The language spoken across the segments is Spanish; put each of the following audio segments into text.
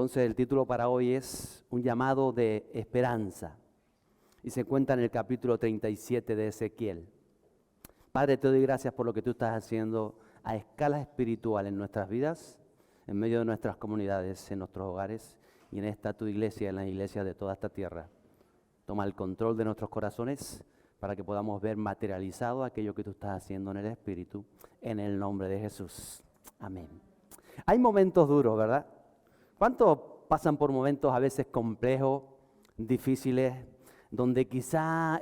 Entonces el título para hoy es un llamado de esperanza y se encuentra en el capítulo 37 de Ezequiel. Padre, te doy gracias por lo que tú estás haciendo a escala espiritual en nuestras vidas, en medio de nuestras comunidades, en nuestros hogares y en esta tu iglesia, en la iglesia de toda esta tierra. Toma el control de nuestros corazones para que podamos ver materializado aquello que tú estás haciendo en el Espíritu, en el nombre de Jesús. Amén. Hay momentos duros, ¿verdad? ¿Cuántos pasan por momentos a veces complejos, difíciles, donde quizá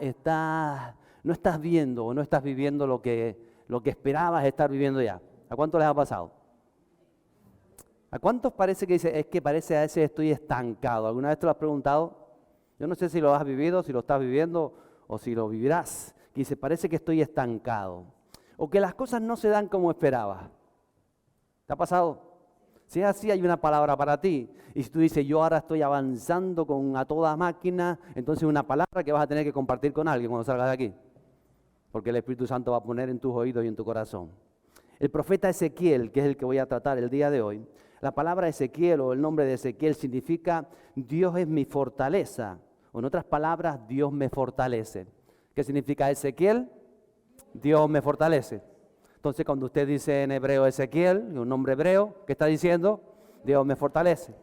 no estás viendo o no estás viviendo lo que esperabas estar viviendo ya? ¿A cuántos les ha pasado? ¿A cuántos parece que dice, es que parece a veces estoy estancado? ¿Alguna vez te lo has preguntado? Yo no sé si lo has vivido, si lo estás viviendo o si lo vivirás. Que dice, parece que estoy estancado. O que las cosas no se dan como esperabas. ¿Te ha pasado? Si es así, hay una palabra para ti. Y si tú dices, yo ahora estoy avanzando a toda máquina, entonces una palabra que vas a tener que compartir con alguien cuando salgas de aquí. Porque el Espíritu Santo va a poner en tus oídos y en tu corazón. El profeta Ezequiel, que es el que voy a tratar el día de hoy, la palabra Ezequiel o el nombre de Ezequiel significa Dios es mi fortaleza. O en otras palabras, Dios me fortalece. ¿Qué significa Ezequiel? Dios me fortalece. Entonces, cuando usted dice en hebreo Ezequiel, un nombre hebreo, ¿qué está diciendo? Dios me fortalece.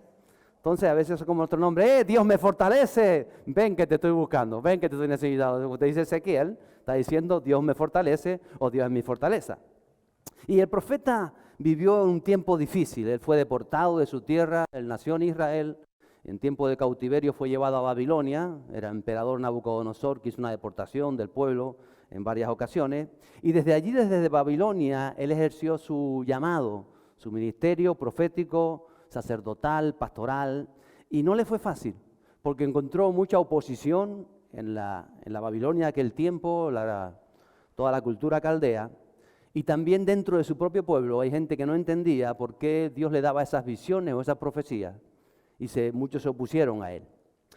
Entonces, a veces es como otro nombre, Dios me fortalece. Ven que te estoy buscando, ven que te estoy necesitando. Usted dice Ezequiel, está diciendo Dios me fortalece o Dios es mi fortaleza. Y el profeta vivió un tiempo difícil. Él fue deportado de su tierra, él nació en Israel. En tiempo de cautiverio fue llevado a Babilonia. Era emperador Nabucodonosor que hizo una deportación del pueblo en varias ocasiones, y desde allí, desde Babilonia, él ejerció su llamado, su ministerio profético, sacerdotal, pastoral, y no le fue fácil, porque encontró mucha oposición en la Babilonia de aquel tiempo, toda la cultura caldea, y también dentro de su propio pueblo hay gente que no entendía por qué Dios le daba esas visiones o esas profecías, y muchos se opusieron a él.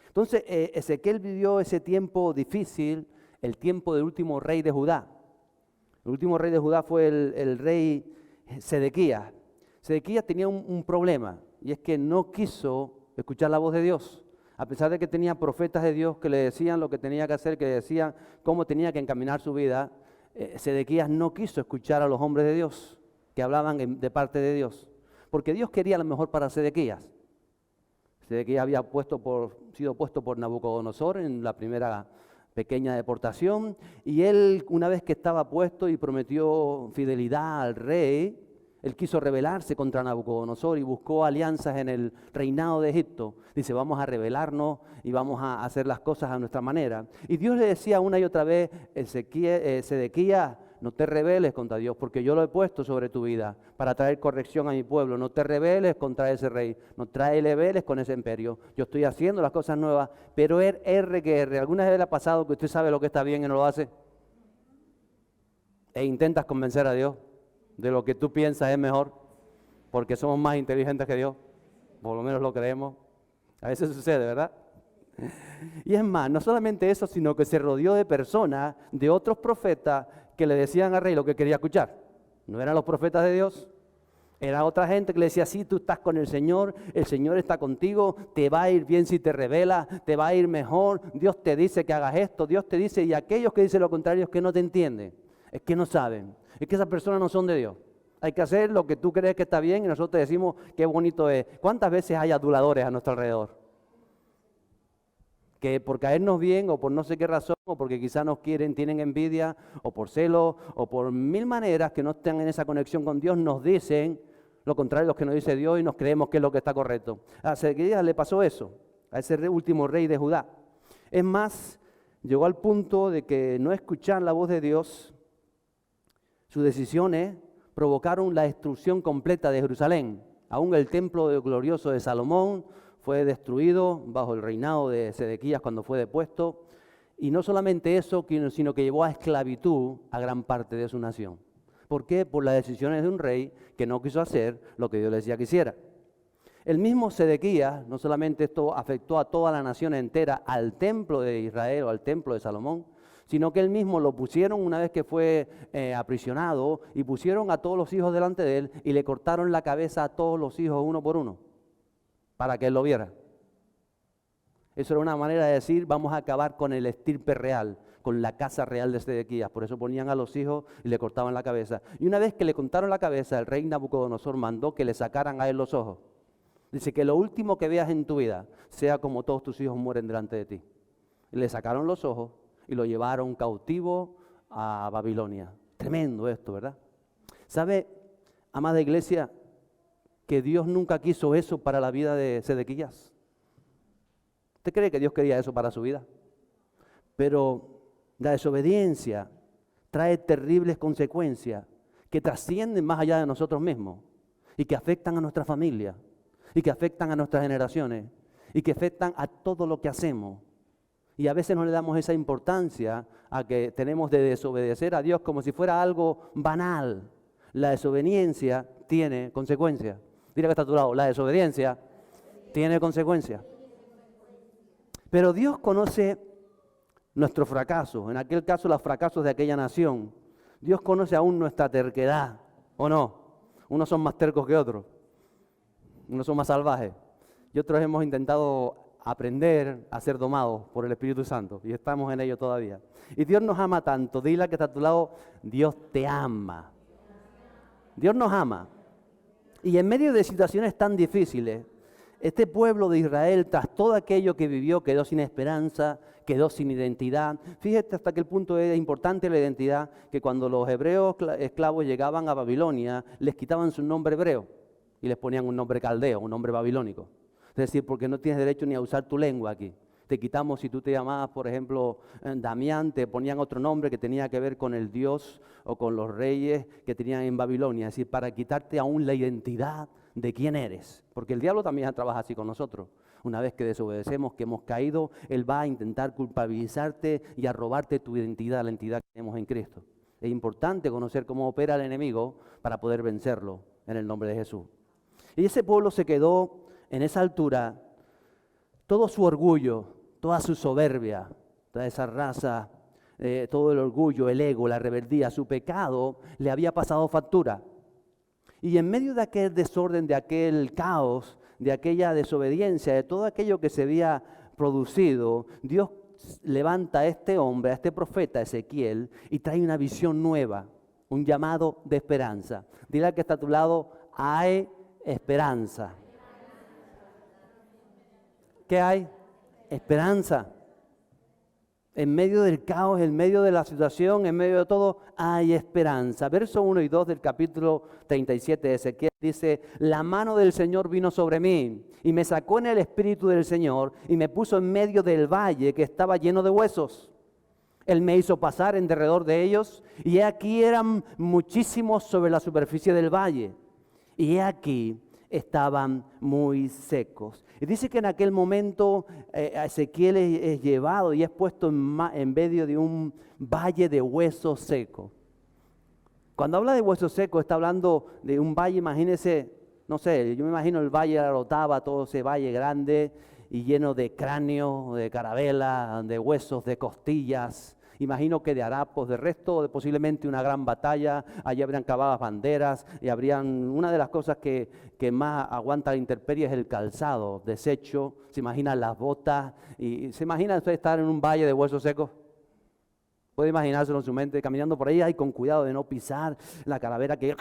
Entonces, Ezequiel vivió ese tiempo difícil, el tiempo del último rey de Judá. El último rey de Judá fue el rey Sedequías. Sedequías tenía un problema, y es que no quiso escuchar la voz de Dios. A pesar de que tenía profetas de Dios que le decían lo que tenía que hacer, que le decían cómo tenía que encaminar su vida, Sedequías no quiso escuchar a los hombres de Dios, que hablaban de parte de Dios. Porque Dios quería lo mejor para Sedequías. Sedequías había sido puesto por Nabucodonosor en la primera pequeña deportación, y él, una vez que estaba puesto y prometió fidelidad al rey, él quiso rebelarse contra Nabucodonosor y buscó alianzas en el reinado de Egipto. Dice, vamos a rebelarnos y vamos a hacer las cosas a nuestra manera. Y Dios le decía una y otra vez, Sedequías, no te rebeles contra Dios, porque yo lo he puesto sobre tu vida para traer corrección a mi pueblo. No te rebeles contra ese rey, no te rebeles con ese imperio. Yo estoy haciendo las cosas nuevas, pero ¿alguna vez le ha pasado que usted sabe lo que está bien y no lo hace? E intentas convencer a Dios de lo que tú piensas es mejor, porque somos más inteligentes que Dios, por lo menos lo creemos. A veces sucede, ¿verdad? Y es más, no solamente eso, sino que se rodeó de personas, de otros profetas, que le decían al rey lo que quería escuchar. No eran los profetas de Dios, era otra gente que le decía, sí, tú estás con el Señor está contigo, te va a ir bien si te rebelas, te va a ir mejor, Dios te dice que hagas esto, Dios te dice, y aquellos que dicen lo contrario es que no te entienden, es que no saben, es que esas personas no son de Dios. Hay que hacer lo que tú crees que está bien y nosotros te decimos qué bonito es. ¿Cuántas veces hay aduladores a nuestro alrededor? Que por caernos bien o por no sé qué razón, o porque quizás nos quieren, tienen envidia, o por celo, o por mil maneras que no están en esa conexión con Dios, nos dicen lo contrario a lo que nos dice Dios y nos creemos que es lo que está correcto. A Sedequías le pasó eso, a ese último rey de Judá. Es más, llegó al punto de que no escuchar la voz de Dios, sus decisiones provocaron la destrucción completa de Jerusalén. Aún el templo glorioso de Salomón fue destruido bajo el reinado de Sedequías cuando fue depuesto. Y no solamente eso, sino que llevó a esclavitud a gran parte de su nación. ¿Por qué? Por las decisiones de un rey que no quiso hacer lo que Dios le decía que hiciera. El mismo Sedequías, no solamente esto afectó a toda la nación entera, al templo de Israel o al templo de Salomón, sino que él mismo lo pusieron una vez que fue aprisionado y pusieron a todos los hijos delante de él y le cortaron la cabeza a todos los hijos uno por uno. para que él lo viera. Eso era una manera de decir, vamos a acabar con el estirpe real, con la casa real de Sedequías. Por eso ponían a los hijos y le cortaban la cabeza. Y una vez que le cortaron la cabeza, el rey Nabucodonosor mandó que le sacaran a él los ojos. Dice que lo último que veas en tu vida sea como todos tus hijos mueren delante de ti. Y le sacaron los ojos y lo llevaron cautivo a Babilonia. Tremendo esto, ¿verdad? ¿Sabe, amada iglesia, que Dios nunca quiso eso para la vida de Sedequías? ¿Usted cree que Dios quería eso para su vida? Pero la desobediencia trae terribles consecuencias que trascienden más allá de nosotros mismos y que afectan a nuestra familia y que afectan a nuestras generaciones y que afectan a todo lo que hacemos. Y a veces no le damos esa importancia a que tenemos de desobedecer a Dios como si fuera algo banal. La desobediencia tiene consecuencias. Dile que está a tu lado, la desobediencia tiene consecuencias. Pero Dios conoce nuestros fracasos, en aquel caso los fracasos de aquella nación. Dios conoce aún nuestra terquedad, ¿o no? Unos son más tercos que otros, unos son más salvajes y otros hemos intentado aprender a ser domados por el Espíritu Santo y estamos en ello todavía. Y Dios nos ama tanto, dile que está a tu lado, Dios te ama. Dios nos ama. Y en medio de situaciones tan difíciles, este pueblo de Israel, tras todo aquello que vivió, quedó sin esperanza, quedó sin identidad. Fíjate hasta qué punto es importante la identidad, que cuando los hebreos esclavos llegaban a Babilonia, les quitaban su nombre hebreo y les ponían un nombre caldeo, un nombre babilónico. Es decir, porque no tienes derecho ni a usar tu lengua aquí. Te quitamos, si tú te llamabas, por ejemplo, Damián, te ponían otro nombre que tenía que ver con el dios o con los reyes que tenían en Babilonia. Es decir, para quitarte aún la identidad de quién eres. Porque el diablo también trabaja así con nosotros. Una vez que desobedecemos, que hemos caído, él va a intentar culpabilizarte y a robarte tu identidad, la identidad que tenemos en Cristo. Es importante conocer cómo opera el enemigo para poder vencerlo en el nombre de Jesús. Y ese pueblo se quedó en esa altura, todo su orgullo, toda su soberbia, toda esa raza, todo el orgullo, el ego, la rebeldía, su pecado, le había pasado factura. Y en medio de aquel desorden, de aquel caos, de aquella desobediencia, de todo aquello que se había producido, Dios levanta a este hombre, a este profeta Ezequiel, y trae una visión nueva, un llamado de esperanza. Dile al que está a tu lado, hay esperanza. ¿Qué hay? Esperanza. En medio del caos, en medio de la situación, en medio de todo, hay esperanza. Verso 1 y 2 del capítulo 37 de Ezequiel dice, la mano del Señor vino sobre mí y me sacó en el espíritu del Señor y me puso en medio del valle que estaba lleno de huesos. Él me hizo pasar en derredor de ellos y he aquí eran muchísimos sobre la superficie del valle. Y he aquí estaban muy secos. Y dice que en aquel momento Ezequiel es llevado y es puesto en medio de un valle de huesos secos. Cuando habla de huesos secos, está hablando de un valle, imagínese, no sé, yo me imagino el valle de la Orotava, todo ese valle grande y lleno de cráneos, de carabelas, de huesos, de costillas. Imagino que de harapos, de resto, de posiblemente una gran batalla, allí habrían cavadas banderas y habrían, una de las cosas que más aguanta la intemperie es el calzado deshecho, se imaginan las botas y se imagina usted estar en un valle de huesos secos. Puede imaginárselo en su mente, caminando por ahí, ay, con cuidado de no pisar la calavera que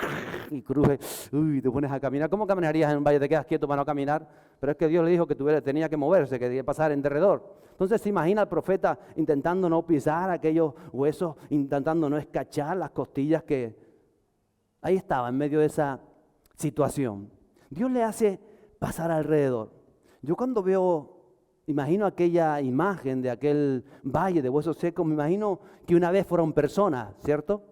y cruje, uy, te pones a caminar. ¿Cómo caminarías en un valle? ¿Te quedas quieto para no caminar? Pero es que Dios le dijo que tenía que moverse, que tenía que pasar en derredor. Entonces se imagina al profeta intentando no pisar aquellos huesos, intentando no escachar las costillas que... Ahí estaba, en medio de esa situación. Dios le hace pasar alrededor. Yo cuando imagino aquella imagen de aquel valle de huesos secos, me imagino que una vez fueron personas, ¿cierto?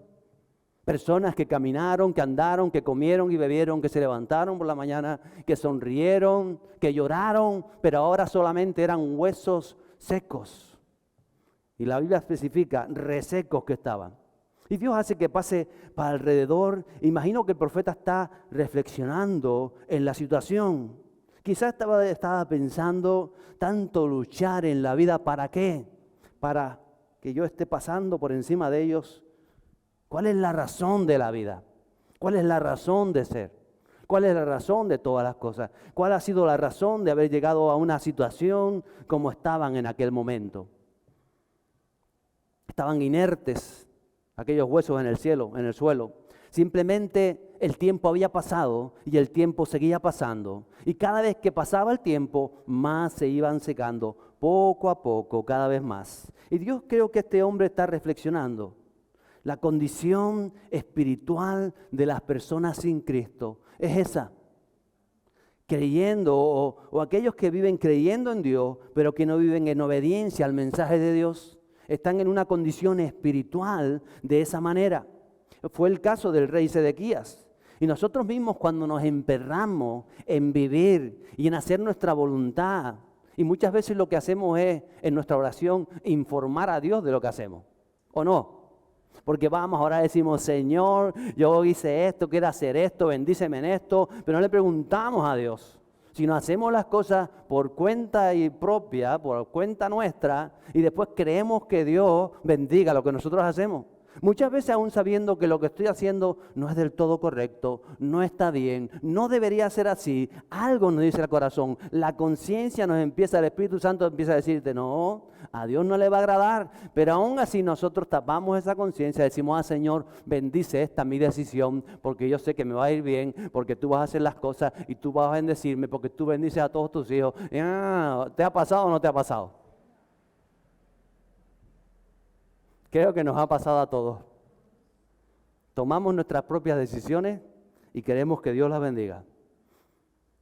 Personas que caminaron, que andaron, que comieron y bebieron, que se levantaron por la mañana, que sonrieron, que lloraron, pero ahora solamente eran huesos secos. Y la Biblia especifica, resecos que estaban. Y Dios hace que pase para alrededor. Imagino que el profeta está reflexionando en la situación. Quizás estaba pensando, tanto luchar en la vida, ¿para qué? Para que yo esté pasando por encima de ellos. ¿Cuál es la razón de la vida? ¿Cuál es la razón de ser? ¿Cuál es la razón de todas las cosas? ¿Cuál ha sido la razón de haber llegado a una situación como estaban en aquel momento? Estaban inertes aquellos huesos en el cielo, en el suelo. Simplemente el tiempo había pasado y el tiempo seguía pasando. Y cada vez que pasaba el tiempo, más se iban secando, poco a poco, cada vez más. Y Dios creo que este hombre está reflexionando. La condición espiritual de las personas sin Cristo es esa. Creyendo o aquellos que viven creyendo en Dios, pero que no viven en obediencia al mensaje de Dios, están en una condición espiritual de esa manera. Fue el caso del rey Sedequías. Y nosotros mismos cuando nos emperramos en vivir y en hacer nuestra voluntad, y muchas veces lo que hacemos es, en nuestra oración, informar a Dios de lo que hacemos, ¿o no? Porque vamos, ahora decimos, Señor, yo hice esto, quiero hacer esto, bendíceme en esto, pero no le preguntamos a Dios. Si no hacemos las cosas por cuenta y propia, por cuenta nuestra, y después creemos que Dios bendiga lo que nosotros hacemos. Muchas veces aún sabiendo que lo que estoy haciendo no es del todo correcto, no está bien, no debería ser así, algo nos dice el corazón, la conciencia nos empieza, el Espíritu Santo empieza a decirte, no, a Dios no le va a agradar, pero aún así nosotros tapamos esa conciencia, decimos, Señor, bendice esta mi decisión, porque yo sé que me va a ir bien, porque tú vas a hacer las cosas y tú vas a bendecirme, porque tú bendices a todos tus hijos. ¿Te ha pasado o no te ha pasado? Creo que nos ha pasado a todos. Tomamos nuestras propias decisiones y queremos que Dios las bendiga.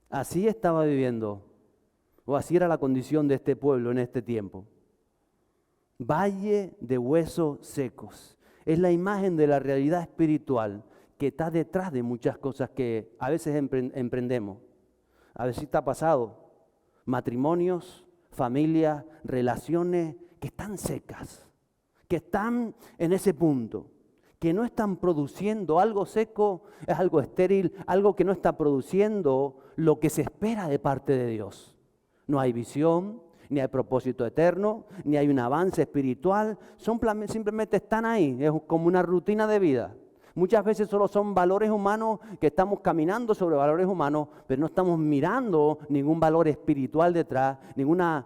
Así estaba viviendo, o así era la condición de este pueblo en este tiempo. Valle de huesos secos. Es la imagen de la realidad espiritual que está detrás de muchas cosas que a veces emprendemos. A veces está pasado. Matrimonios, familias, relaciones que están secas, que están en ese punto, que no están produciendo. Algo seco es algo estéril, algo que no está produciendo lo que se espera de parte de Dios. No hay visión, ni hay propósito eterno, ni hay un avance espiritual, simplemente están ahí, es como una rutina de vida. Muchas veces solo son valores humanos que estamos caminando sobre valores humanos, pero no estamos mirando ningún valor espiritual detrás, ninguna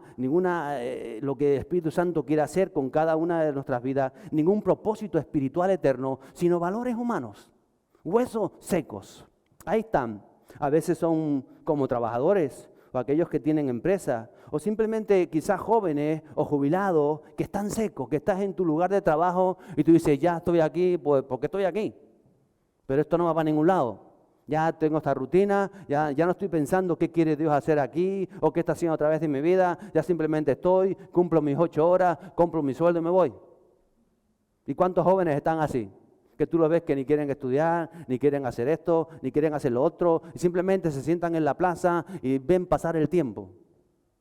lo que el Espíritu Santo quiere hacer con cada una de nuestras vidas, ningún propósito espiritual eterno, sino valores humanos, huesos secos. Ahí están. A veces son como trabajadores o aquellos que tienen empresa, o simplemente quizás jóvenes o jubilados que están secos, que estás en tu lugar de trabajo y tú dices, ya estoy aquí, pues porque estoy aquí, pero esto no va para ningún lado. Ya tengo esta rutina, ya no estoy pensando qué quiere Dios hacer aquí o qué está haciendo a través de mi vida, ya simplemente estoy, cumplo mis 8 horas, compro mi sueldo y me voy. ¿Y cuántos jóvenes están así? Que tú los ves que ni quieren estudiar, ni quieren hacer esto, ni quieren hacer lo otro, y simplemente se sientan en la plaza y ven pasar el tiempo,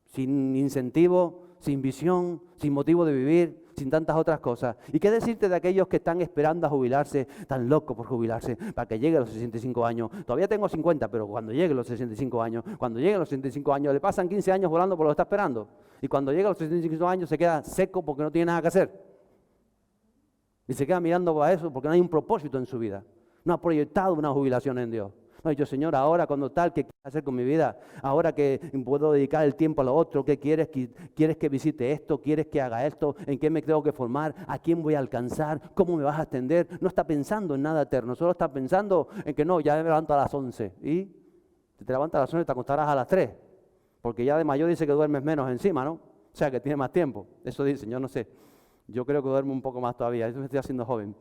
sin incentivo, sin visión, sin motivo de vivir, sin tantas otras cosas. ¿Y qué decirte de aquellos que están esperando a jubilarse, tan locos por jubilarse, para que llegue a los 65 años? Todavía tengo 50, pero cuando llegue a los 65 años, le pasan 15 años volando por lo que está esperando. Y cuando llega a los 65 años se queda seco porque no tiene nada que hacer. Y se queda mirando para eso porque no hay un propósito en su vida. No ha proyectado una jubilación en Dios. No ha dicho, Señor, ahora cuando tal, ¿qué quieres hacer con mi vida? Ahora que puedo dedicar el tiempo a lo otro, ¿qué quieres? ¿Quieres que visite esto? ¿Quieres que haga esto? ¿En qué me tengo que formar? ¿A quién voy a alcanzar? ¿Cómo me vas a atender? No está pensando en nada eterno, solo está pensando en que no, ya me levanto a las 11. Y si te levantas a las 11 te acostarás a las 3. Porque ya de mayor dice que duermes menos encima, ¿no? O sea, que tiene más tiempo. Eso dice, yo no sé. Yo creo que duermo un poco más todavía, eso me estoy haciendo joven.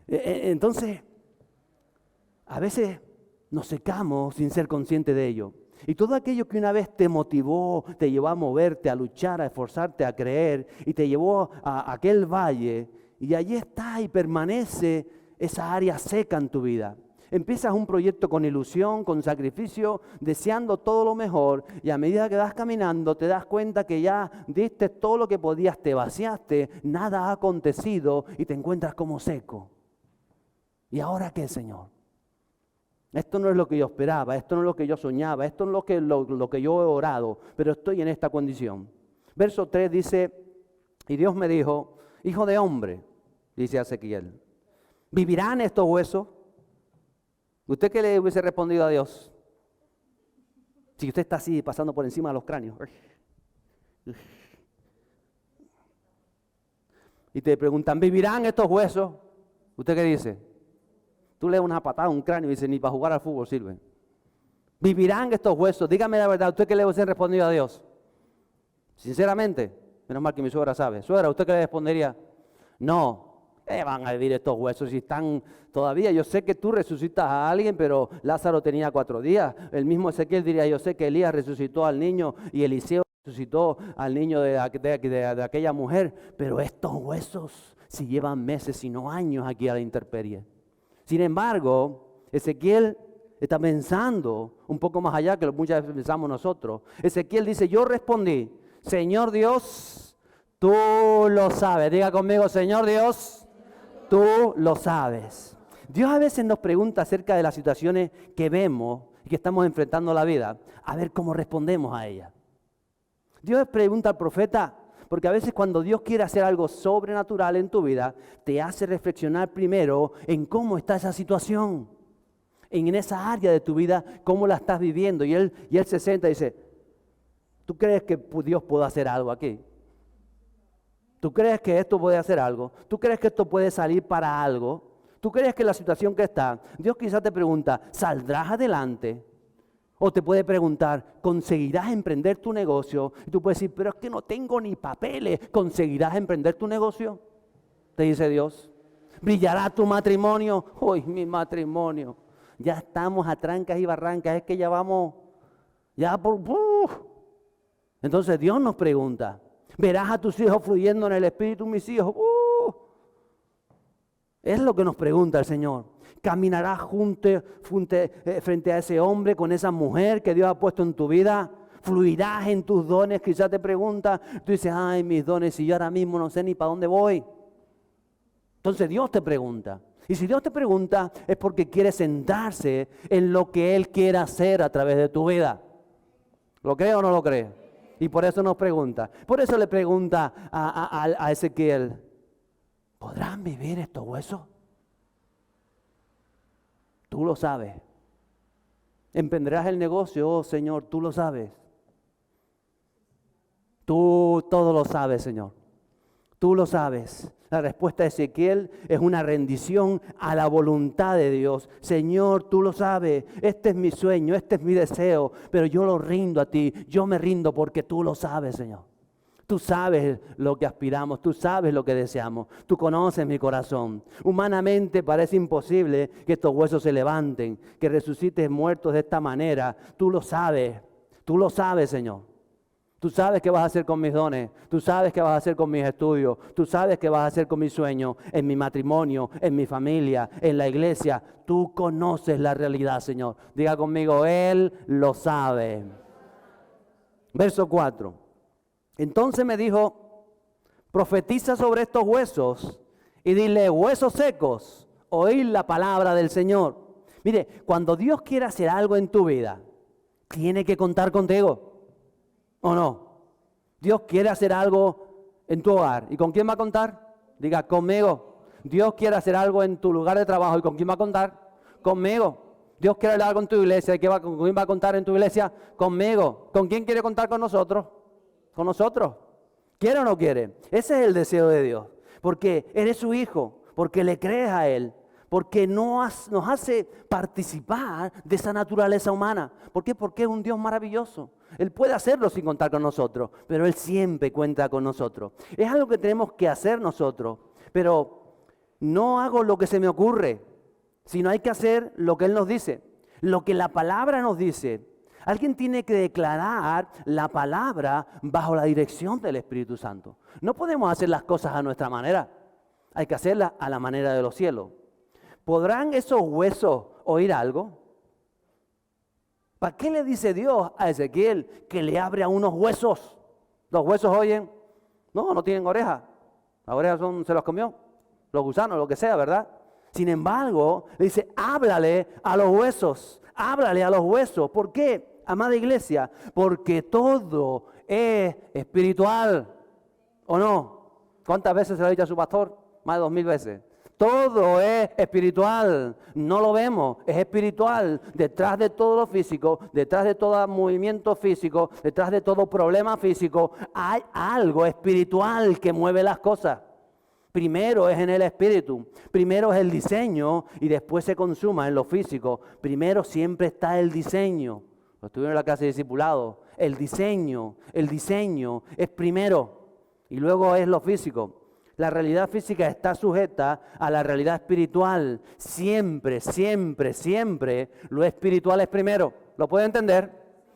Entonces, a veces nos secamos sin ser conscientes de ello. Y todo aquello que una vez te motivó, te llevó a moverte, a luchar, a esforzarte, a creer, y te llevó a aquel valle, y allí está y permanece esa área seca en tu vida. Empiezas un proyecto con ilusión, con sacrificio, deseando todo lo mejor, y a medida que vas caminando te das cuenta que ya diste todo lo que podías, te vaciaste, nada ha acontecido y te encuentras como seco. ¿Y ahora qué, Señor? Esto no es lo que yo esperaba, esto no es lo que yo soñaba, esto no es lo que yo he orado, pero estoy en esta condición. Verso 3 dice, y Dios me dijo, hijo de hombre, dice Ezequiel, ¿vivirán estos huesos? ¿Usted qué le hubiese respondido a Dios? Si usted está así pasando por encima de los cráneos. Y te preguntan, ¿vivirán estos huesos? ¿Usted qué dice? Tú le das una patada a un cráneo y dice, ni para jugar al fútbol sirve. ¿Vivirán estos huesos? Dígame la verdad, ¿usted qué le hubiese respondido a Dios? Sinceramente, menos mal que mi suegra sabe. Suegra, ¿usted qué le respondería? No, van a vivir estos huesos si están todavía. Yo sé que tú resucitas a alguien, pero Lázaro tenía 4 días. El mismo Ezequiel diría, yo sé que Elías resucitó al niño y Eliseo resucitó al niño de aquella mujer, pero estos huesos si llevan meses, si no años aquí a la intemperie. Sin embargo, Ezequiel está pensando un poco más allá que lo muchas veces pensamos nosotros. Ezequiel dice, yo respondí, Señor Dios, tú lo sabes. Diga conmigo, Señor Dios, tú lo sabes. Dios a veces nos pregunta acerca de las situaciones que vemos y que estamos enfrentando en la vida, a ver cómo respondemos a ellas. Dios pregunta al profeta, porque a veces cuando Dios quiere hacer algo sobrenatural en tu vida, te hace reflexionar primero en cómo está esa situación, en esa área de tu vida, cómo la estás viviendo. Y él se sienta y dice, ¿tú crees que Dios puede hacer algo aquí? ¿Tú crees que esto puede hacer algo? ¿Tú crees que esto puede salir para algo? ¿Tú crees que la situación que está, Dios quizás te pregunta, ¿saldrás adelante? O te puede preguntar, ¿conseguirás emprender tu negocio? Y tú puedes decir, pero es que no tengo ni papeles. ¿Conseguirás emprender tu negocio? Te dice Dios. ¿Brillará tu matrimonio? Uy, mi matrimonio. Ya estamos a trancas y barrancas. Es que ya vamos, ya por... Entonces Dios nos pregunta, ¿verás a tus hijos fluyendo en el Espíritu, mis hijos? Es lo que nos pregunta el Señor. ¿Caminarás frente a ese hombre, con esa mujer que Dios ha puesto en tu vida? ¿Fluirás en tus dones? Quizás te pregunta, tú dices, ay, mis dones, y yo ahora mismo no sé ni para dónde voy. Entonces Dios te pregunta. Y si Dios te pregunta, es porque quiere sentarse en lo que Él quiere hacer a través de tu vida. ¿Lo cree o no lo cree? Y por eso nos pregunta. Por eso le pregunta a Ezequiel, ¿podrán vivir estos huesos? Tú lo sabes. ¿Emprenderás el negocio? Oh, Señor, tú lo sabes. Tú todo lo sabes, Señor. Tú lo sabes. La respuesta de Ezequiel es una rendición a la voluntad de Dios. Señor, tú lo sabes. Este es mi sueño, este es mi deseo, pero yo lo rindo a ti. Yo me rindo porque tú lo sabes, Señor. Tú sabes lo que aspiramos, tú sabes lo que deseamos, tú conoces mi corazón. Humanamente parece imposible que estos huesos se levanten, que resucites muertos de esta manera. Tú lo sabes, Señor. Tú sabes qué vas a hacer con mis dones, tú sabes qué vas a hacer con mis estudios, tú sabes qué vas a hacer con mis sueños, en mi matrimonio, en mi familia, en la iglesia. Tú conoces la realidad, Señor. Diga conmigo, Él lo sabe. Verso 4. Entonces me dijo, profetiza sobre estos huesos y dile, huesos secos, oíd la palabra del Señor. Mire, cuando Dios quiere hacer algo en tu vida, tiene que contar contigo, ¿o no? Dios quiere hacer algo en tu hogar. ¿Y con quién va a contar? Diga, conmigo. Dios quiere hacer algo en tu lugar de trabajo. ¿Y con quién va a contar? Conmigo. Dios quiere hacer algo en tu iglesia. ¿Y con quién va a contar en tu iglesia? Conmigo. ¿Con quién quiere contar con nosotros? Con nosotros. ¿Quiere o no quiere? Ese es el deseo de Dios. Porque eres su hijo, porque le crees a Él, porque nos hace participar de esa naturaleza humana. ¿Por qué? Porque es un Dios maravilloso. Él puede hacerlo sin contar con nosotros, pero Él siempre cuenta con nosotros. Es algo que tenemos que hacer nosotros, pero no hago lo que se me ocurre, sino hay que hacer lo que Él nos dice, lo que la palabra nos dice. Alguien tiene que declarar la palabra bajo la dirección del Espíritu Santo. No podemos hacer las cosas a nuestra manera. Hay que hacerlas a la manera de los cielos. ¿Podrán esos huesos oír algo? ¿Para qué le dice Dios a Ezequiel que le abre a unos huesos? ¿Los huesos oyen? No tienen orejas. Las orejas se los comió. Los gusanos, lo que sea, ¿verdad? Sin embargo, le dice, háblale a los huesos. Háblale a los huesos. ¿Por qué? Amada iglesia, porque todo es espiritual, ¿o no? ¿Cuántas veces se lo ha dicho a su pastor? Más de 2000 veces. Todo es espiritual, no lo vemos, es espiritual. Detrás de todo lo físico, detrás de todo movimiento físico, detrás de todo problema físico, hay algo espiritual que mueve las cosas. Primero es en el espíritu, primero es el diseño y después se consuma en lo físico. Primero siempre está el diseño. Lo estuvieron en la clase de discipulado. El diseño es primero y luego es lo físico. La realidad física está sujeta a la realidad espiritual. Siempre, siempre, siempre lo espiritual es primero. ¿Lo puede entender?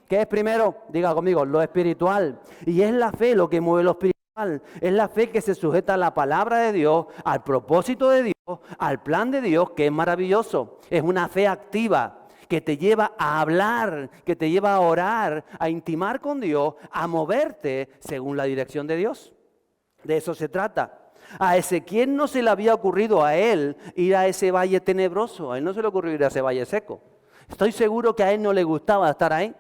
¿Qué es primero? Diga conmigo, lo espiritual. Y es la fe lo que mueve lo espiritual. Es la fe que se sujeta a la palabra de Dios, al propósito de Dios, al plan de Dios, que es maravilloso. Es una fe activa que te lleva a hablar, que te lleva a orar, a intimar con Dios, a moverte según la dirección de Dios. De eso se trata. A Ezequiel no se le había ocurrido a él ir a ese valle tenebroso. A él no se le ocurrió ir a ese valle seco. Estoy seguro que a él no le gustaba estar ahí.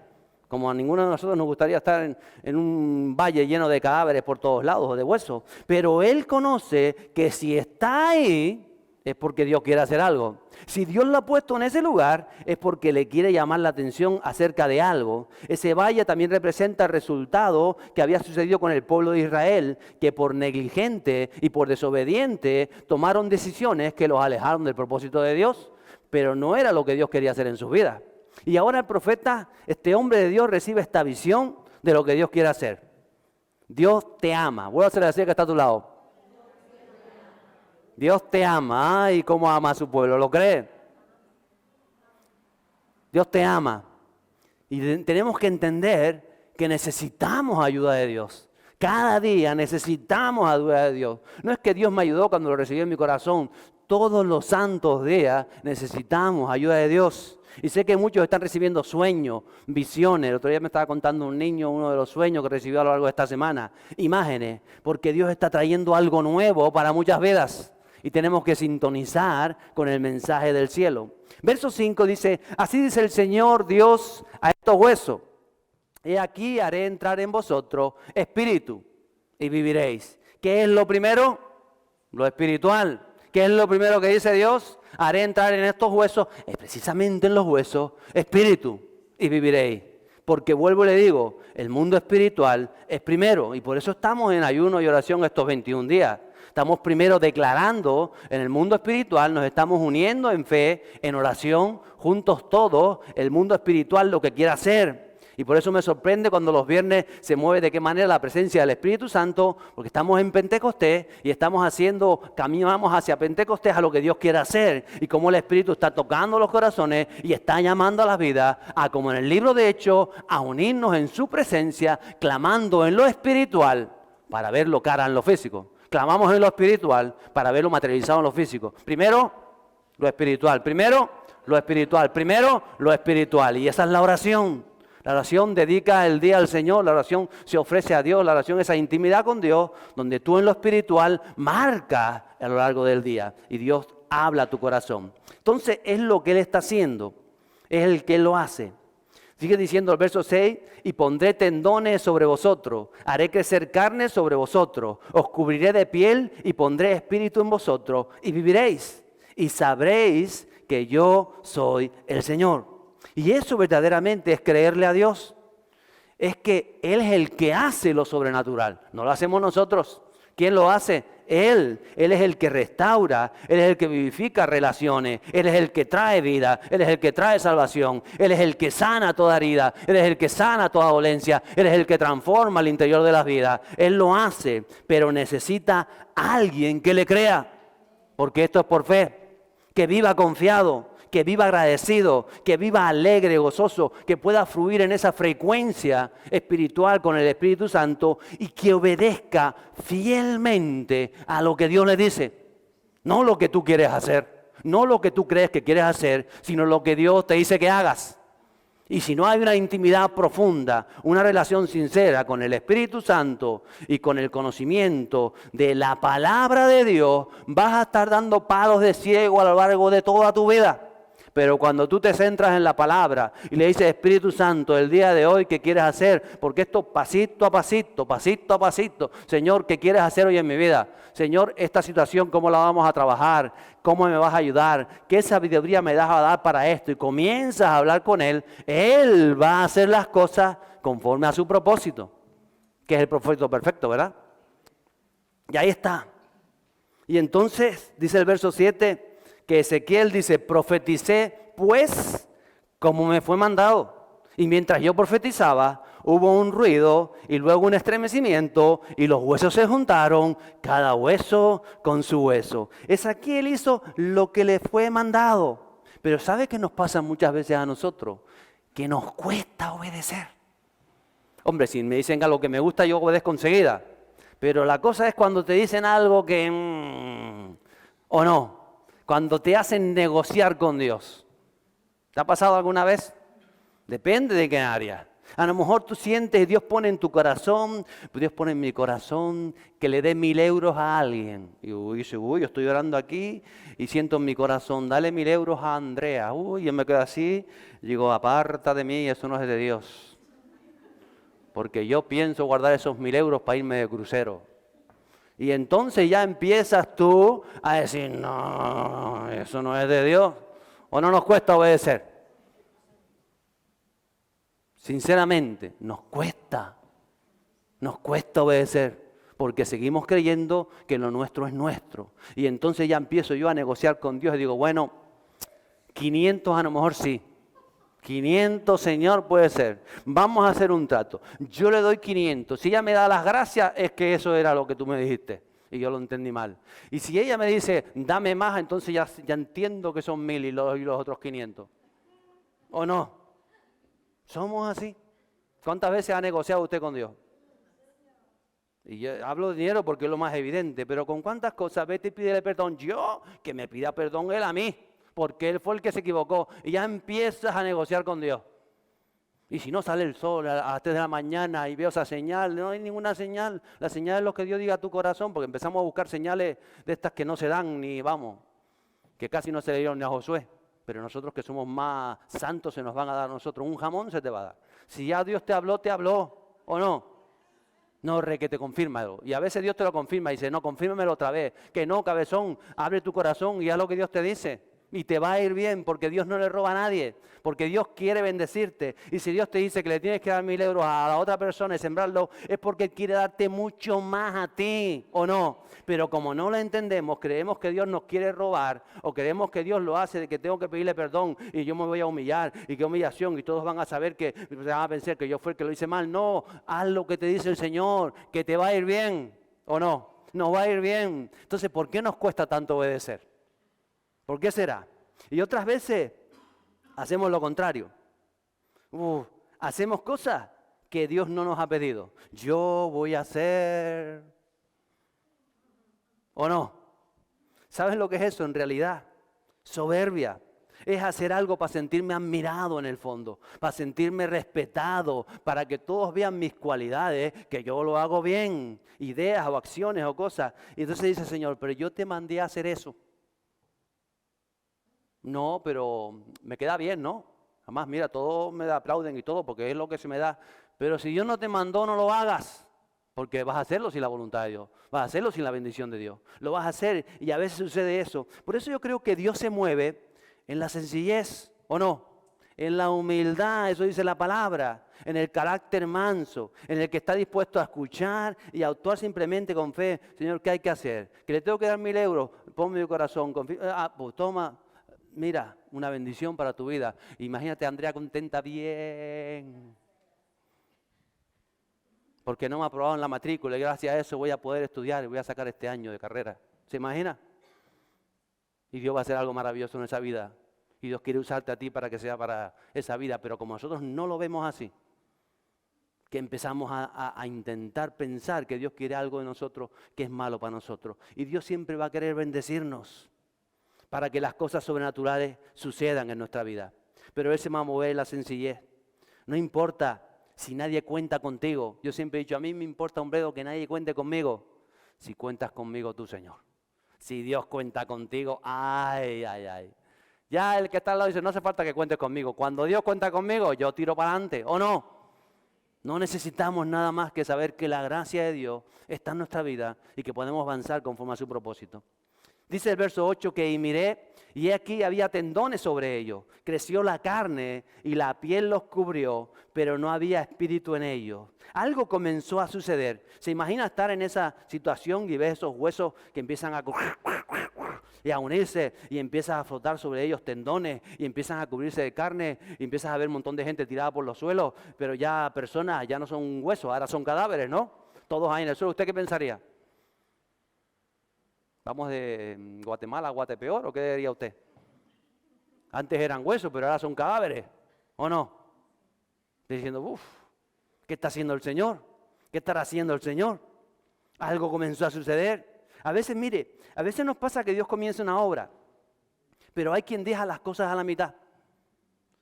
Como a ninguno de nosotros nos gustaría estar en un valle lleno de cadáveres por todos lados o de huesos. Pero él conoce que si está ahí es porque Dios quiere hacer algo. Si Dios lo ha puesto en ese lugar es porque le quiere llamar la atención acerca de algo. Ese valle también representa el resultado que había sucedido con el pueblo de Israel, que por negligente y por desobediente tomaron decisiones que los alejaron del propósito de Dios, pero no era lo que Dios quería hacer en sus vidas. Y ahora el profeta, este hombre de Dios, recibe esta visión de lo que Dios quiere hacer. Dios te ama. Voy a hacer así que está a tu lado. Dios te ama. Ay, cómo ama a su pueblo. ¿Lo cree? Dios te ama. Y tenemos que entender que necesitamos ayuda de Dios. Cada día necesitamos ayuda de Dios. No es que Dios me ayudó cuando lo recibí en mi corazón. Todos los santos días necesitamos ayuda de Dios. Y sé que muchos están recibiendo sueños, visiones. El otro día me estaba contando un niño uno de los sueños que recibió a lo largo de esta semana. Imágenes, porque Dios está trayendo algo nuevo para muchas vidas. Y tenemos que sintonizar con el mensaje del cielo. Verso 5 dice, así dice el Señor Dios a estos huesos. He aquí haré entrar en vosotros espíritu y viviréis. ¿Qué es lo primero? Lo espiritual. ¿Qué es lo primero que dice Dios? Haré entrar en estos huesos, precisamente en los huesos, espíritu y viviréis. Porque vuelvo y le digo, el mundo espiritual es primero y por eso estamos en ayuno y oración estos 21 días. Estamos primero declarando en el mundo espiritual, nos estamos uniendo en fe, en oración, juntos todos, el mundo espiritual lo que quiere hacer. Y por eso me sorprende cuando los viernes se mueve de qué manera la presencia del Espíritu Santo, porque estamos en Pentecostés y caminamos hacia Pentecostés a lo que Dios quiere hacer. Y cómo el Espíritu está tocando los corazones y está llamando a las vidas a, como en el libro de Hechos, a unirnos en su presencia, clamando en lo espiritual para verlo cara en lo físico. Clamamos en lo espiritual para verlo materializado en lo físico. Primero, lo espiritual. Primero, lo espiritual. Primero, lo espiritual. Y esa es la oración. La oración dedica el día al Señor, la oración se ofrece a Dios, la oración es esa intimidad con Dios, donde tú en lo espiritual marcas a lo largo del día y Dios habla a tu corazón. Entonces es lo que Él está haciendo, es el que lo hace. Sigue diciendo el verso 6, y pondré tendones sobre vosotros, haré crecer carne sobre vosotros, os cubriré de piel y pondré espíritu en vosotros y viviréis y sabréis que yo soy el Señor. Y eso verdaderamente es creerle a Dios. Es que Él es el que hace lo sobrenatural. No lo hacemos nosotros. ¿Quién lo hace? Él. Él es el que restaura. Él es el que vivifica relaciones. Él es el que trae vida. Él es el que trae salvación. Él es el que sana toda herida. Él es el que sana toda dolencia. Él es el que transforma el interior de las vidas. Él lo hace, pero necesita alguien que le crea. Porque esto es por fe. Que viva confiado. Que viva agradecido, que viva alegre, gozoso, que pueda fluir en esa frecuencia espiritual con el Espíritu Santo y que obedezca fielmente a lo que Dios le dice. No lo que tú quieres hacer, no lo que tú crees que quieres hacer, sino lo que Dios te dice que hagas. Y si no hay una intimidad profunda, una relación sincera con el Espíritu Santo y con el conocimiento de la palabra de Dios, vas a estar dando palos de ciego a lo largo de toda tu vida. Pero cuando tú te centras en la palabra y le dices, Espíritu Santo, el día de hoy, ¿qué quieres hacer? Porque esto pasito a pasito, Señor, ¿qué quieres hacer hoy en mi vida? Señor, esta situación, ¿cómo la vamos a trabajar? ¿Cómo me vas a ayudar? ¿Qué sabiduría me das a dar para esto? Y comienzas a hablar con Él. Él va a hacer las cosas conforme a su propósito, que es el propósito perfecto, ¿verdad? Y ahí está. Y entonces, dice el verso 7, que Ezequiel dice, profeticé pues como me fue mandado. Y mientras yo profetizaba, hubo un ruido y luego un estremecimiento y los huesos se juntaron, cada hueso con su hueso. Ezequiel hizo lo que le fue mandado. Pero ¿sabe qué nos pasa muchas veces a nosotros? Que nos cuesta obedecer. Hombre, si me dicen algo que me gusta, yo obedezco enseguida. Pero la cosa es cuando te dicen algo que... o no. Cuando te hacen negociar con Dios. ¿Te ha pasado alguna vez? Depende de qué área. A lo mejor tú sientes, Dios pone en tu corazón, Dios pone en mi corazón que le dé 1.000 euros a alguien. Y dice, yo estoy orando aquí y siento en mi corazón, dale 1.000 euros a Andrea. Yo me quedo así, digo, aparta de mí, eso no es de Dios. Porque yo pienso guardar esos 1.000 euros para irme de crucero. Y entonces ya empiezas tú a decir, no, eso no es de Dios. ¿O no nos cuesta obedecer? Sinceramente, nos cuesta obedecer. Porque seguimos creyendo que lo nuestro es nuestro. Y entonces ya empiezo yo a negociar con Dios y digo, bueno, 500 a lo mejor sí. 500, Señor, puede ser. Vamos a hacer un trato. Yo le doy 500. Si ella me da las gracias, es que eso era lo que tú me dijiste. Y yo lo entendí mal. Y si ella me dice, dame más, entonces ya entiendo que son 1.000 y los otros 500. ¿O no? Somos así. ¿Cuántas veces ha negociado usted con Dios? Y yo hablo de dinero porque es lo más evidente. Pero ¿con cuántas cosas? Vete y pídele perdón. Yo, que me pida perdón él a mí. Porque él fue el que se equivocó. Y ya empiezas a negociar con Dios. Y si no sale el sol a las 3 de la mañana y veo esa señal, no hay ninguna señal. La señal es lo que Dios diga a tu corazón, porque empezamos a buscar señales de estas que no se dan ni vamos, que casi no se le dieron ni a Josué. Pero nosotros que somos más santos se nos van a dar a nosotros. Un jamón se te va a dar. Si ya Dios te habló, ¿o no? No, que te confirma. Y a veces Dios te lo confirma y dice, no, confírmamelo otra vez. Que no, cabezón, abre tu corazón y haz lo que Dios te dice. Y te va a ir bien porque Dios no le roba a nadie. Porque Dios quiere bendecirte. Y si Dios te dice que le tienes que dar 1.000 euros a la otra persona y sembrarlo, es porque Él quiere darte mucho más a ti, ¿o no? Pero como no lo entendemos, creemos que Dios nos quiere robar o creemos que Dios lo hace de que tengo que pedirle perdón y yo me voy a humillar y qué humillación y todos van a saber que se van a pensar que yo fui el que lo hice mal. No, haz lo que te dice el Señor, que te va a ir bien, ¿o no? Nos va a ir bien. Entonces, ¿por qué nos cuesta tanto obedecer? ¿Por qué será? Y otras veces hacemos lo contrario. Hacemos cosas que Dios no nos ha pedido. Yo voy a hacer... ¿O no? ¿Sabes lo que es eso en realidad? Soberbia. Es hacer algo para sentirme admirado en el fondo, para sentirme respetado, para que todos vean mis cualidades, que yo lo hago bien, ideas o acciones o cosas. Y entonces dice, Señor, pero yo te mandé a hacer eso. No, pero me queda bien, ¿no? Además, mira, todos me aplauden y todo porque es lo que se me da. Pero si Dios no te mandó, no lo hagas. Porque vas a hacerlo sin la voluntad de Dios. Vas a hacerlo sin la bendición de Dios. Lo vas a hacer y a veces sucede eso. Por eso yo creo que Dios se mueve en la sencillez, ¿o no? En la humildad, eso dice la palabra. En el carácter manso, en el que está dispuesto a escuchar y a actuar simplemente con fe. Señor, ¿qué hay que hacer? Que le tengo que dar 1.000 euros. Ponme mi corazón. Pues toma. Mira, una bendición para tu vida. Imagínate a Andrea contenta bien. Porque no me aprobaron la matrícula y gracias a eso voy a poder estudiar y voy a sacar este año de carrera. ¿Se imagina? Y Dios va a hacer algo maravilloso en esa vida. Y Dios quiere usarte a ti para que sea para esa vida. Pero como nosotros no lo vemos así, que empezamos a intentar pensar que Dios quiere algo de nosotros que es malo para nosotros. Y Dios siempre va a querer bendecirnos para que las cosas sobrenaturales sucedan en nuestra vida. Pero Él se va a mover en la sencillez. No importa si nadie cuenta contigo. Yo siempre he dicho, a mí me importa un bledo que nadie cuente conmigo. Si cuentas conmigo tú, Señor. Si Dios cuenta contigo, ay, ay, ay. Ya el que está al lado dice, no hace falta que cuentes conmigo. Cuando Dios cuenta conmigo, yo tiro para adelante, ¿o no? No necesitamos nada más que saber que la gracia de Dios está en nuestra vida y que podemos avanzar conforme a su propósito. Dice el verso 8 que y miré, y aquí había tendones sobre ellos. Creció la carne y la piel los cubrió, pero no había espíritu en ellos. Algo comenzó a suceder. ¿Se imagina estar en esa situación y ves esos huesos que empiezan a y a unirse y empiezas a flotar sobre ellos tendones y empiezan a cubrirse de carne y empiezas a ver un montón de gente tirada por los suelos, pero ya personas ya no son huesos, ahora son cadáveres, ¿no? Todos ahí en el suelo. ¿Usted qué pensaría? ¿Vamos de Guatemala a Guatepeor o qué diría usted? Antes eran huesos, pero ahora son cadáveres, ¿o no? Estoy diciendo, uff, ¿qué está haciendo el Señor? ¿Qué estará haciendo el Señor? Algo comenzó a suceder. A veces, mire, a veces nos pasa que Dios comienza una obra, pero hay quien deja las cosas a la mitad.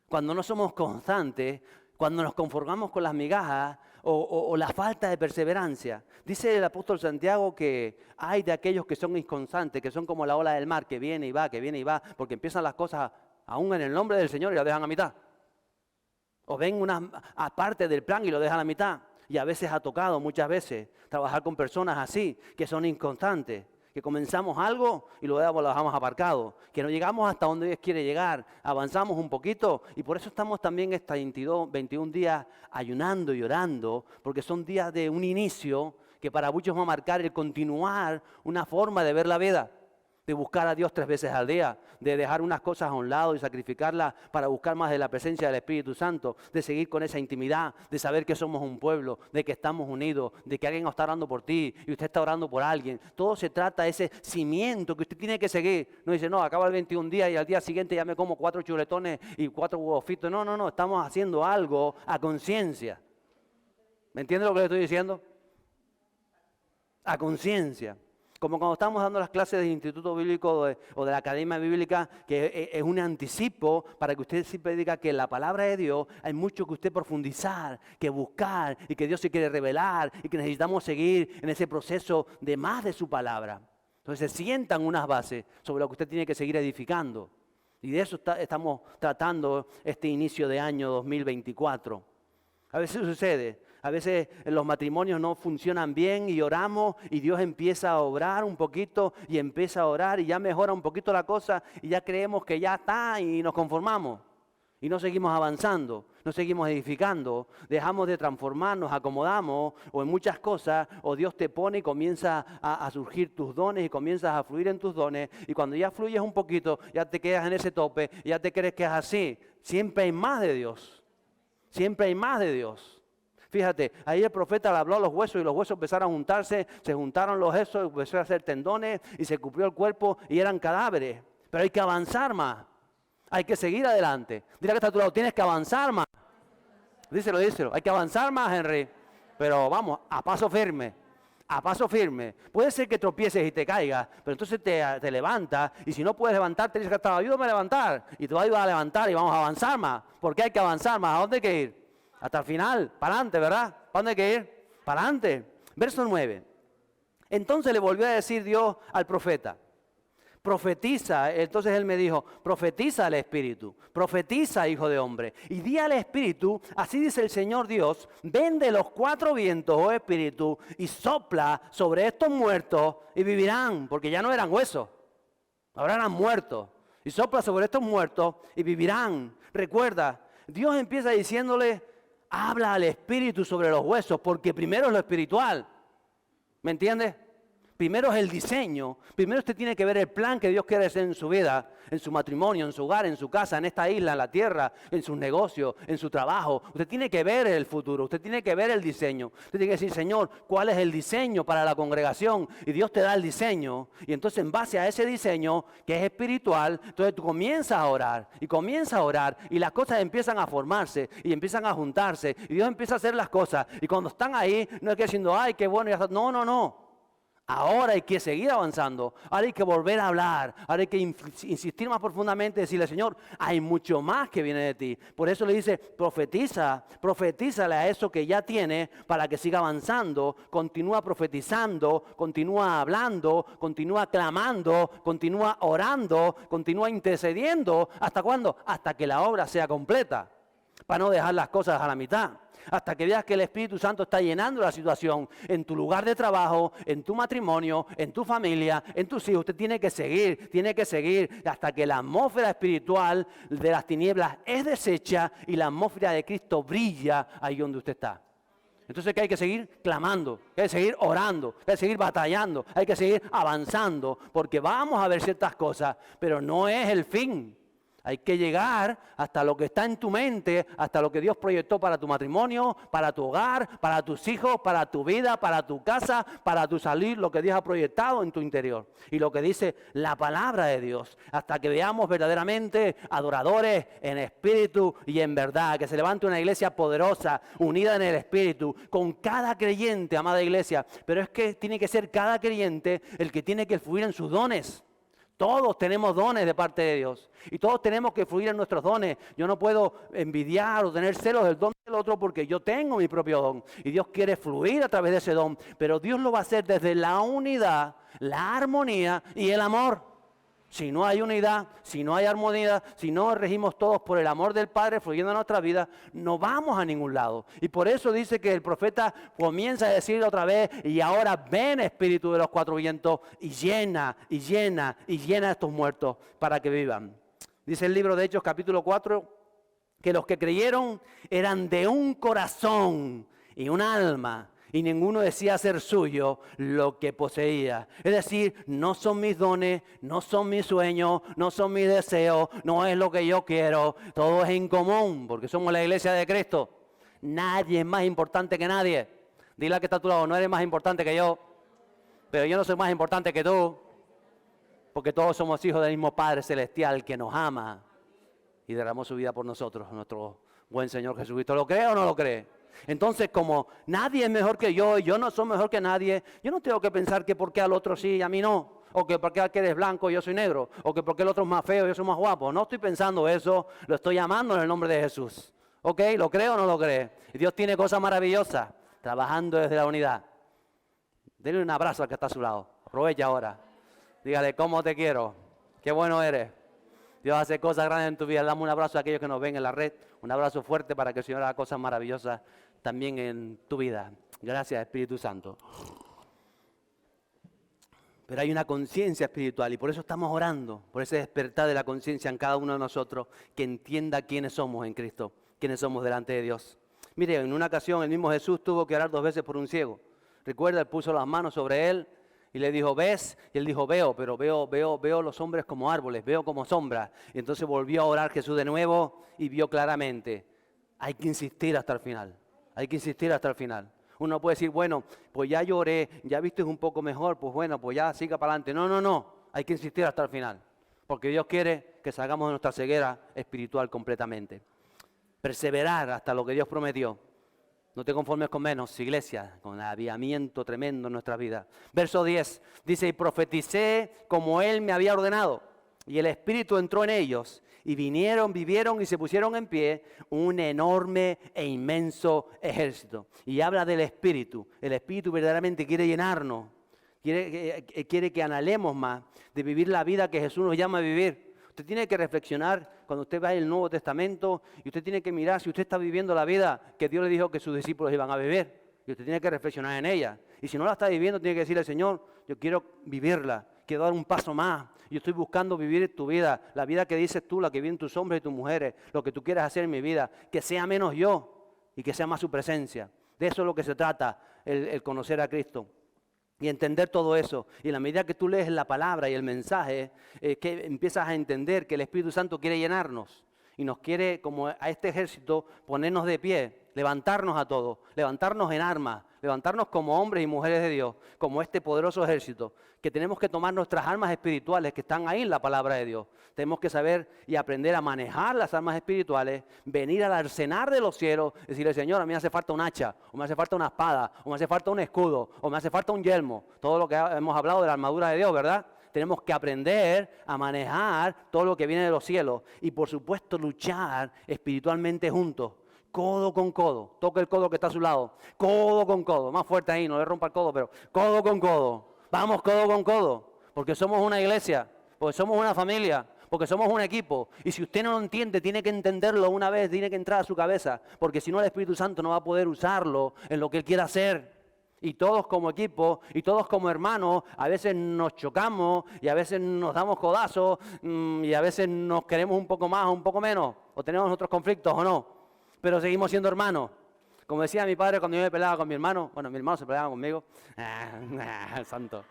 Cuando no somos constantes, cuando nos conformamos con las migajas o la falta de perseverancia. Dice el apóstol Santiago que hay de aquellos que son inconstantes, que son como la ola del mar, que viene y va, porque empiezan las cosas aún en el nombre del Señor y las dejan a mitad. O ven una parte del plan y lo dejan a mitad. Y a veces ha tocado, muchas veces, trabajar con personas así, que son inconstantes, que comenzamos algo y luego lo dejamos aparcado, que no llegamos hasta donde Dios quiere llegar, avanzamos un poquito y por eso estamos también estos 21 días ayunando y orando, porque son días de un inicio que para muchos va a marcar el continuar una forma de ver la vida. De buscar a Dios 3 veces al día, de dejar unas cosas a un lado y sacrificarlas para buscar más de la presencia del Espíritu Santo, de seguir con esa intimidad, de saber que somos un pueblo, de que estamos unidos, de que alguien está orando por ti y usted está orando por alguien. Todo se trata de ese cimiento que usted tiene que seguir. No dice, no, acaba el 21 días y al día siguiente ya me como 4 chuletones y 4 huevos fritos. No, estamos haciendo algo a conciencia. ¿Me entiende lo que le estoy diciendo? A conciencia. Como cuando estamos dando las clases del Instituto Bíblico o de la Academia Bíblica, que es un anticipo para que usted siempre diga que en la palabra de Dios hay mucho que usted profundizar, que buscar y que Dios se quiere revelar y que necesitamos seguir en ese proceso de más de su palabra. Entonces se sientan unas bases sobre lo que usted tiene que seguir edificando. Y de eso estamos tratando este inicio de año 2024. A veces sucede. A veces los matrimonios no funcionan bien y oramos y Dios empieza a obrar un poquito y empieza a orar y ya mejora un poquito la cosa y ya creemos que ya está y nos conformamos. Y no seguimos avanzando, no seguimos edificando, dejamos de transformarnos, acomodamos o en muchas cosas o Dios te pone y comienza a surgir tus dones y comienzas a fluir en tus dones y cuando ya fluyes un poquito ya te quedas en ese tope, ya te crees que es así. Siempre hay más de Dios, siempre hay más de Dios. Fíjate, ahí el profeta le habló a los huesos y los huesos empezaron a juntarse, se juntaron los huesos, empezó a hacer tendones y se cubrió el cuerpo y eran cadáveres. Pero hay que avanzar más, hay que seguir adelante. Dile que está a tu lado, tienes que avanzar más. Díselo, hay que avanzar más, Henry. Pero vamos, a paso firme. A paso firme. Puede ser que tropieces y te caigas, pero entonces te levantas y si no puedes levantarte, dices que ayúdame a levantar y te vas a ayudar a levantar y vamos a avanzar más. Porque hay que avanzar más. ¿A dónde hay que ir? Hasta el final, para adelante, ¿verdad? ¿Para dónde hay que ir? Para adelante. Verso 9. Entonces le volvió a decir Dios al profeta, profetiza. Entonces él me dijo, profetiza al Espíritu, profetiza, hijo de hombre. Y di al Espíritu, así dice el Señor Dios, ven de los 4 vientos, oh Espíritu, y sopla sobre estos muertos y vivirán, porque ya no eran huesos, ahora eran muertos. Y sopla sobre estos muertos y vivirán. Recuerda, Dios empieza diciéndole, habla al Espíritu sobre los huesos, porque primero es lo espiritual. ¿Me entiendes? Primero es el diseño. Primero usted tiene que ver el plan que Dios quiere hacer en su vida, en su matrimonio, en su hogar, en su casa, en esta isla, en la tierra, en sus negocios, en su trabajo. Usted tiene que ver el futuro, usted tiene que ver el diseño. Usted tiene que decir, Señor, ¿cuál es el diseño para la congregación? Y Dios te da el diseño. Y entonces en base a ese diseño, que es espiritual, entonces tú comienzas a orar y las cosas empiezan a formarse y empiezan a juntarse y Dios empieza a hacer las cosas. Y cuando están ahí, no es que diciendo, ay, qué bueno, ya está. No. Ahora hay que seguir avanzando, ahora hay que volver a hablar, ahora hay que insistir más profundamente, decirle, Señor, hay mucho más que viene de ti. Por eso le dice, profetízale a eso que ya tiene para que siga avanzando, continúa profetizando, continúa hablando, continúa clamando, continúa orando, continúa intercediendo. ¿Hasta cuándo? Hasta que la obra sea completa. para no dejar las cosas a la mitad. Hasta que veas que el Espíritu Santo está llenando la situación en tu lugar de trabajo, en tu matrimonio, en tu familia, en tus hijos. Usted tiene que seguir hasta que la atmósfera espiritual de las tinieblas es deshecha y la atmósfera de Cristo brilla ahí donde usted está. Entonces que hay que seguir clamando, hay que seguir orando, hay que seguir batallando, hay que seguir avanzando, porque vamos a ver ciertas cosas, pero no es el fin. Hay que llegar hasta lo que está en tu mente, hasta lo que Dios proyectó para tu matrimonio, para tu hogar, para tus hijos, para tu vida, para tu casa, para tu salir, lo que Dios ha proyectado en tu interior. Y lo que dice la palabra de Dios, hasta que veamos verdaderamente adoradores en espíritu y en verdad, que se levante una iglesia poderosa, unida en el espíritu, con cada creyente, amada iglesia. Pero es que tiene que ser cada creyente el que tiene que fluir en sus dones. Todos tenemos dones de parte de Dios y todos tenemos que fluir en nuestros dones. Yo no puedo envidiar o tener celos del don del otro porque yo tengo mi propio don y Dios quiere fluir a través de ese don, pero Dios lo va a hacer desde la unidad, la armonía y el amor. Si no hay unidad, si no hay armonía, si no regimos todos por el amor del Padre fluyendo en nuestra vida, no vamos a ningún lado. Y por eso dice que el profeta comienza a decir otra vez, y ahora ven Espíritu de los cuatro vientos y llena, y llena, y llena a estos muertos para que vivan. Dice el libro de Hechos capítulo 4, que los que creyeron eran de un corazón y un alma, y ninguno decía ser suyo lo que poseía. Es decir, no son mis dones, no son mis sueños, no son mis deseos, no es lo que yo quiero. Todo es en común, porque somos la iglesia de Cristo. Nadie es más importante que nadie. Dile al que está a tu lado, no eres más importante que yo, pero yo no soy más importante que tú, porque todos somos hijos del mismo Padre Celestial que nos ama y derramó su vida por nosotros, nuestro buen Señor Jesucristo. ¿Lo cree o no lo cree? Entonces, como nadie es mejor que yo y yo no soy mejor que nadie, yo no tengo que pensar que por qué al otro sí y a mí no, o que por qué aquel es blanco y yo soy negro, o que por qué el otro es más feo y yo soy más guapo. No estoy pensando eso, lo estoy llamando en el nombre de Jesús. ¿Ok? ¿Lo cree o no lo cree? Y Dios tiene cosas maravillosas, trabajando desde la unidad. Denle un abrazo al que está a su lado. Aprovecha ahora. Dígale, ¿cómo te quiero? Qué bueno eres. Dios hace cosas grandes en tu vida. Dame un abrazo a aquellos que nos ven en la red. Un abrazo fuerte para que el Señor haga cosas maravillosas también en tu vida. Gracias, Espíritu Santo. Pero hay una conciencia espiritual y por eso estamos orando, por ese despertar de la conciencia en cada uno de nosotros, que entienda quiénes somos en Cristo, quiénes somos delante de Dios. Mire, en una ocasión el mismo Jesús tuvo que orar 2 veces por un ciego. Recuerda, él puso las manos sobre él y le dijo, ¿ves? Y él dijo, veo, pero veo los hombres como árboles, veo como sombras. Y entonces volvió a orar Jesús de nuevo y vio claramente, hay que insistir hasta el final. Hay que insistir hasta el final. Uno puede decir, bueno, pues ya lloré, ya viste un poco mejor, pues bueno, pues ya siga para adelante. No. Hay que insistir hasta el final. Porque Dios quiere que salgamos de nuestra ceguera espiritual completamente. Perseverar hasta lo que Dios prometió. No te conformes con menos, iglesia, con el avivamiento tremendo en nuestra vida. Verso 10 dice, y profeticé como Él me había ordenado. Y el Espíritu entró en ellos. Y vinieron, vivieron y se pusieron en pie un enorme e inmenso ejército. Y habla del Espíritu. El Espíritu verdaderamente quiere llenarnos. Quiere que anhelemos más de vivir la vida que Jesús nos llama a vivir. Usted tiene que reflexionar cuando usted va al Nuevo Testamento y usted tiene que mirar si usted está viviendo la vida que Dios le dijo que sus discípulos iban a vivir. Y usted tiene que reflexionar en ella. Y si no la está viviendo, tiene que decirle al Señor, yo quiero vivirla, quiero dar un paso más. Yo estoy buscando vivir tu vida, la vida que dices tú, la que viven tus hombres y tus mujeres, lo que tú quieras hacer en mi vida, que sea menos yo y que sea más su presencia. De eso es lo que se trata, el conocer a Cristo. Y entender todo eso. Y en la medida que tú lees la palabra y el mensaje, que empiezas a entender que el Espíritu Santo quiere llenarnos. Y nos quiere, como a este ejército, ponernos de pie, levantarnos a todos, levantarnos en armas, levantarnos como hombres y mujeres de Dios, como este poderoso ejército, que tenemos que tomar nuestras armas espirituales que están ahí en la palabra de Dios. Tenemos que saber y aprender a manejar las armas espirituales, venir al arsenal de los cielos, decirle, Señor, a mí me hace falta un hacha, o me hace falta una espada, o me hace falta un escudo, o me hace falta un yelmo. Todo lo que hemos hablado de la armadura de Dios, ¿verdad? Tenemos que aprender a manejar todo lo que viene de los cielos y, por supuesto, luchar espiritualmente juntos, codo con codo. Toca el codo que está a su lado, codo con codo. Más fuerte ahí, no le rompa el codo, pero codo con codo. Vamos codo con codo, porque somos una iglesia, porque somos una familia, porque somos un equipo. Y si usted no lo entiende, tiene que entenderlo una vez, tiene que entrar a su cabeza, porque si no el Espíritu Santo no va a poder usarlo en lo que Él quiera hacer. Y todos como equipo, y todos como hermanos, a veces nos chocamos, y a veces nos damos codazos, y a veces nos queremos un poco más o un poco menos, o tenemos otros conflictos o no, pero seguimos siendo hermanos. Como decía mi padre cuando yo me peleaba con mi hermano, bueno, mi hermano se peleaba conmigo, santo.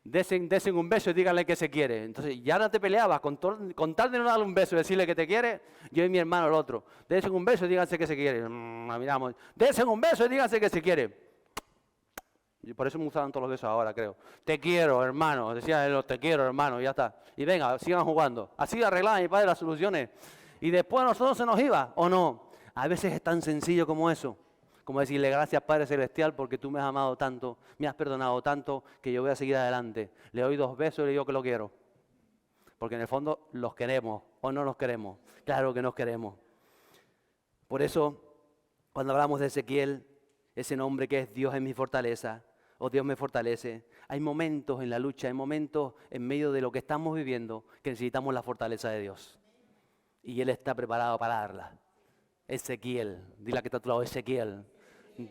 Desen un beso y díganle que se quiere. Entonces, ya no te peleabas, con tal de no darle un beso y decirle que te quiere, yo y mi hermano el otro. Desen un beso y díganse que se quiere. Miramos. Desen un beso y díganse que se quiere. Y por eso me gustaban todos los besos ahora, creo. Te quiero, hermano. Decía él, te quiero, hermano, y ya está. Y venga, sigan jugando. Así arreglaba mi padre las soluciones. Y después a nosotros se nos iba, ¿o no? A veces es tan sencillo como eso. Como decirle, gracias Padre Celestial porque tú me has amado tanto, me has perdonado tanto, que yo voy a seguir adelante. Le doy 2 besos y le digo que lo quiero. Porque en el fondo los queremos o no los queremos. Claro que nos queremos. Por eso, cuando hablamos de Ezequiel, ese nombre que es Dios es mi fortaleza, o Dios me fortalece, hay momentos en la lucha, hay momentos en medio de lo que estamos viviendo que necesitamos la fortaleza de Dios. Y Él está preparado para darla. Ezequiel, dile a que está a tu lado, Ezequiel.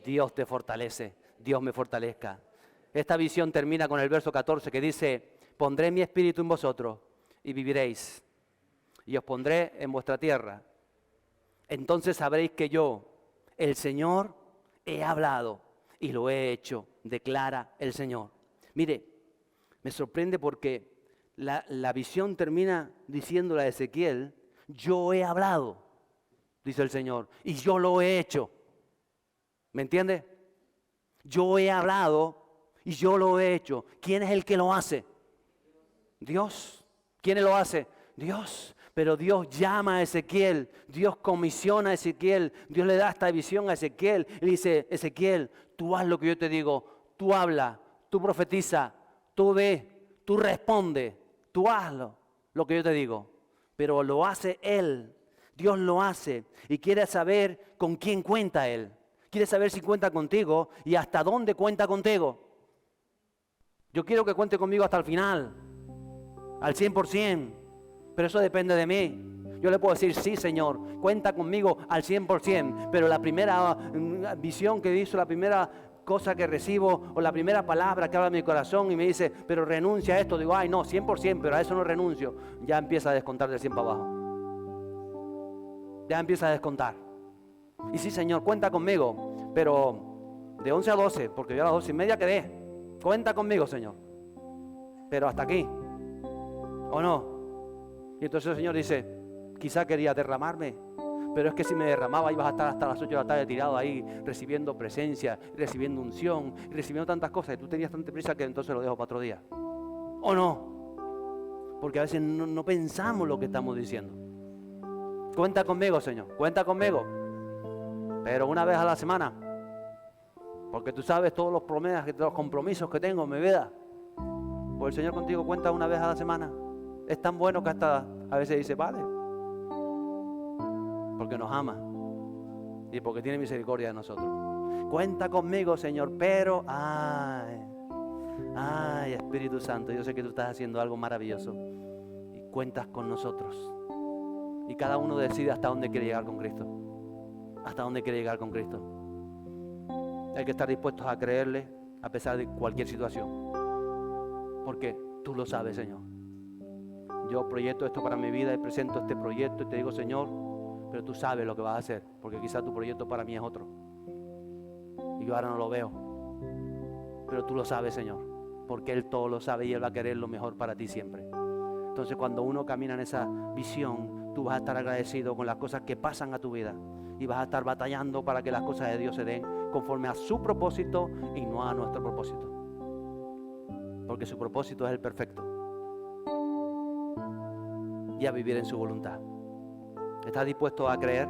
Dios te fortalece, Dios me fortalezca. Esta visión termina con el verso 14 que dice, pondré mi espíritu en vosotros y viviréis, y os pondré en vuestra tierra. Entonces sabréis que yo, el Señor, he hablado y lo he hecho, declara el Señor. Mire, me sorprende porque la visión termina diciéndole a Ezequiel, yo he hablado, dice el Señor, y yo lo he hecho. ¿Me entiende? Yo he hablado y yo lo he hecho. ¿Quién es el que lo hace? Dios. ¿Quién lo hace? Dios. Pero Dios llama a Ezequiel, Dios comisiona a Ezequiel, Dios le da esta visión a Ezequiel y dice, Ezequiel, tú haz lo que yo te digo, tú habla, tú profetiza, tú ve, tú responde, tú hazlo, lo que yo te digo. Pero lo hace Él, Dios lo hace y quiere saber con quién cuenta Él. Quiere saber si cuenta contigo y hasta dónde cuenta contigo. Yo quiero que cuente conmigo hasta el final, al 100%, pero eso depende de mí. Yo le puedo decir, sí Señor, cuenta conmigo al 100%, pero la primera visión que hizo, la primera cosa que recibo o la primera palabra que habla en mi corazón y me dice, pero renuncia a esto, digo, ay no, 100%, pero a eso no renuncio, ya empieza a descontar del 100 para abajo. Ya empieza a descontar. Y sí, Señor, cuenta conmigo, pero de 11 a 12, porque yo a las 12:30 quedé. Cuenta conmigo, Señor. Pero hasta aquí. ¿O no? Y entonces el Señor dice, quizá quería derramarme, pero es que si me derramaba ibas a estar hasta las 8 de la tarde tirado ahí, recibiendo presencia, recibiendo unción, recibiendo tantas cosas, y tú tenías tanta prisa que entonces lo dejo para otro día. ¿O no? Porque a veces no pensamos lo que estamos diciendo. Cuenta conmigo, Señor, cuenta conmigo. Pero una vez a la semana, porque tú sabes todos los compromisos que tengo en mi vida. Pues el Señor contigo cuenta una vez a la semana. Es tan bueno que hasta a veces dice, vale, porque nos ama y porque tiene misericordia de nosotros. Cuenta conmigo, Señor, pero, ay, Espíritu Santo, yo sé que tú estás haciendo algo maravilloso y cuentas con nosotros. Y cada uno decide hasta dónde quiere llegar con Cristo. Hasta dónde quiere llegar con Cristo. Hay que estar dispuestos a creerle a pesar de cualquier situación. Porque tú lo sabes, Señor. Yo proyecto esto para mi vida y presento este proyecto y te digo, Señor, pero tú sabes lo que vas a hacer. Porque quizás tu proyecto para mí es otro. Y yo ahora no lo veo. Pero tú lo sabes, Señor. Porque Él todo lo sabe y Él va a querer lo mejor para ti siempre. Entonces cuando uno camina en esa visión, tú vas a estar agradecido con las cosas que pasan a tu vida. Y vas a estar batallando para que las cosas de Dios se den conforme a su propósito y no a nuestro propósito. Porque su propósito es el perfecto. Y a vivir en su voluntad. ¿Estás dispuesto a creer?